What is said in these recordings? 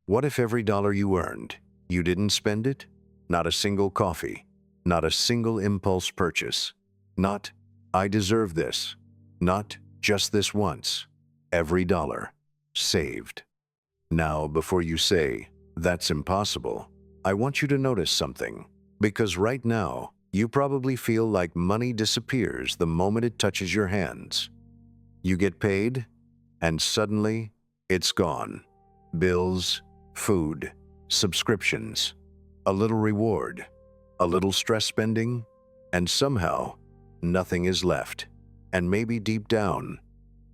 What if every dollar you earned, you didn't spend it? Not a single coffee, not a single impulse purchase, not, "I deserve this," not just this once. Every dollar saved. Now, before you say, "That's impossible," I want you to notice something. Because right now, you probably feel like money disappears the moment it touches your hands. You get paid, and suddenly, it's gone. Bills, food, subscriptions, a little reward, a little stress spending, and somehow, nothing is left. And maybe deep down,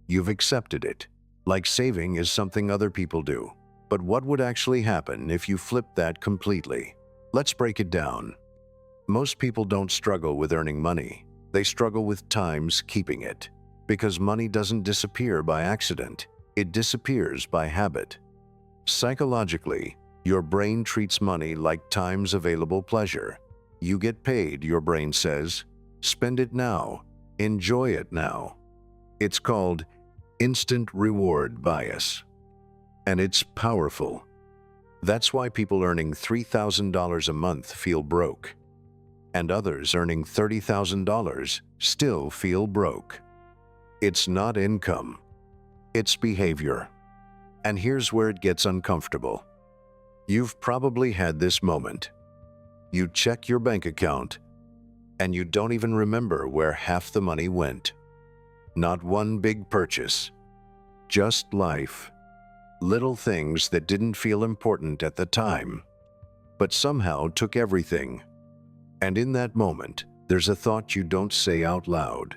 you've accepted it, like saving is something other people do. But what would actually happen if you flipped that completely? Let's break it down. Most people don't struggle with earning money. They struggle with times keeping it. Because money doesn't disappear by accident. It disappears by habit. Psychologically, your brain treats money like time's available pleasure. You get paid, your brain says, spend it now, enjoy it now. It's called instant reward bias. And it's powerful. That's why people earning $3,000 a month feel broke. And others earning $30,000 still feel broke. It's not income. It's behavior. And here's where it gets uncomfortable. You've probably had this moment. You check your bank account, and you don't even remember where half the money went. Not one big purchase, just life. Little things that didn't feel important at the time, but somehow took everything. And in that moment, there's a thought you don't say out loud.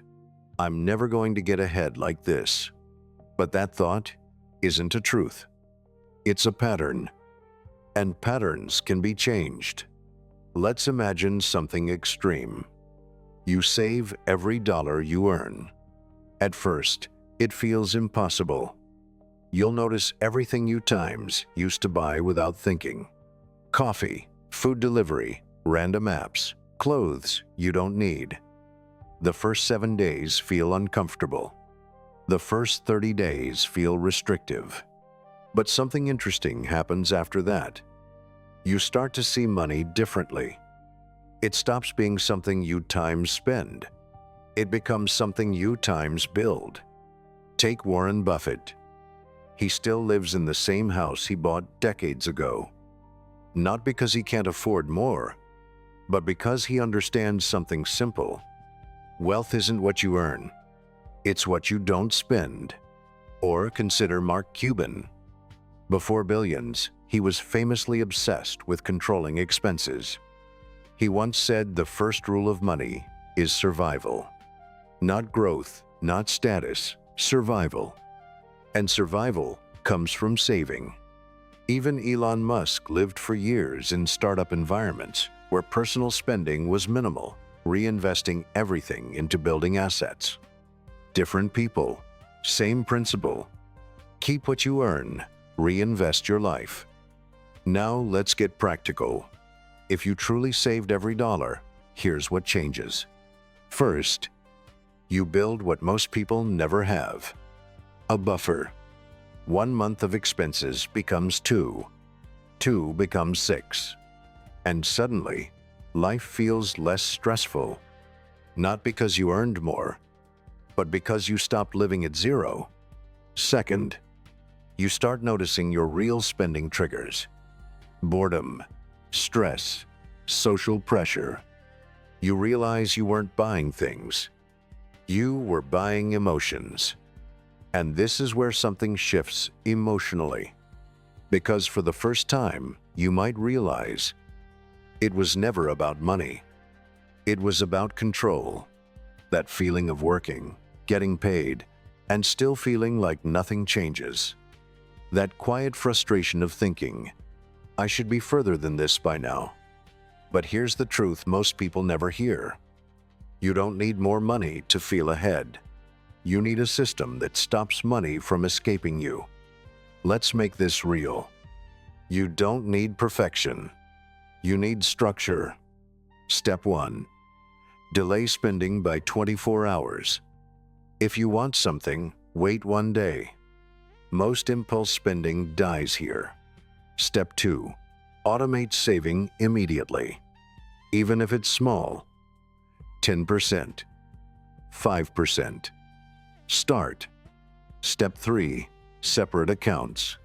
I'm never going to get ahead like this. But that thought isn't a truth. It's a pattern. And patterns can be changed. Let's imagine something extreme. You save every dollar you earn. At first, it feels impossible. You'll notice everything you times used to buy without thinking. Coffee, food delivery, random apps, clothes you don't need. The first 7 days feel uncomfortable. The first 30 days feel restrictive. But something interesting happens after that. You start to see money differently. It stops being something you times spend. It becomes something you times build. Take Warren Buffett. He still lives in the same house he bought decades ago. Not because he can't afford more, but because he understands something simple. Wealth isn't what you earn. It's what you don't spend. Or consider Mark Cuban. Before billions, he was famously obsessed with controlling expenses. He once said the first rule of money is survival. Not growth, not status, survival. And survival comes from saving. Even Elon Musk lived for years in startup environments where personal spending was minimal, reinvesting everything into building assets. Different people, same principle. Keep what you earn, reinvest your life. Now let's get practical. If you truly saved every dollar, here's what changes. First, you build what most people never have. A buffer. 1 month of expenses becomes 2. 2 becomes 6. And suddenly, life feels less stressful. Not because you earned more, but because you stopped living at zero. Second, you start noticing your real spending triggers. Boredom, stress, social pressure. You realize you weren't buying things. You were buying emotions. And this is where something shifts emotionally. Because for the first time, you might realize it was never about money. It was about control. That feeling of working, getting paid, and still feeling like nothing changes. That quiet frustration of thinking, I should be further than this by now. But here's the truth most people never hear. You don't need more money to feel ahead. You need a system that stops money from escaping you. Let's make this real. You don't need perfection. You need structure. Step 1. Delay spending by 24 hours. If you want something, wait 1 day. Most impulse spending dies here. Step 2. Automate saving immediately. Even if it's small. 10%. 5%. Start. Step 3. Separate accounts.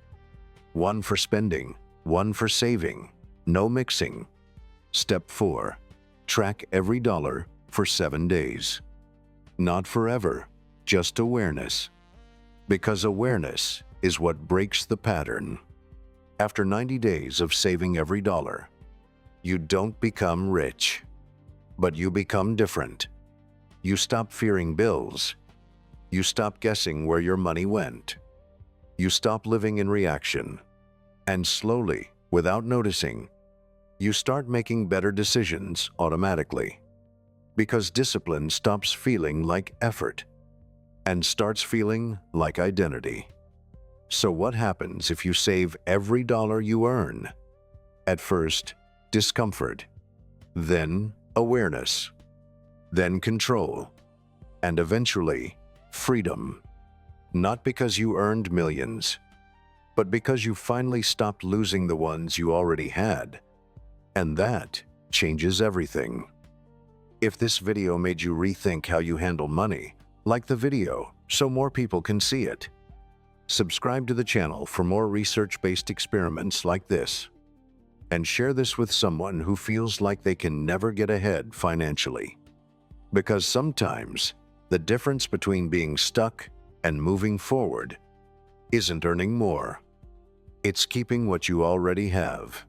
One for spending, one for saving. No mixing. Step 4. Track every dollar for 7 days. Not forever, just awareness. Because awareness is what breaks the pattern. After 90 days of saving every dollar, you don't become rich, but you become different. You stop fearing bills. You stop guessing where your money went. You stop living in reaction. And slowly, without noticing, you start making better decisions automatically. Because discipline stops feeling like effort and starts feeling like identity. So what happens if you save every dollar you earn? At first, discomfort, then awareness, then control, and eventually, freedom. Not because you earned millions, but because you finally stopped losing the ones you already had. And that changes everything. If this video made you rethink how you handle money, like the video so more people can see it. Subscribe to the channel for more research-based experiments like this. And share this with someone who feels like they can never get ahead financially. Because sometimes, the difference between being stuck and moving forward isn't earning more. It's keeping what you already have.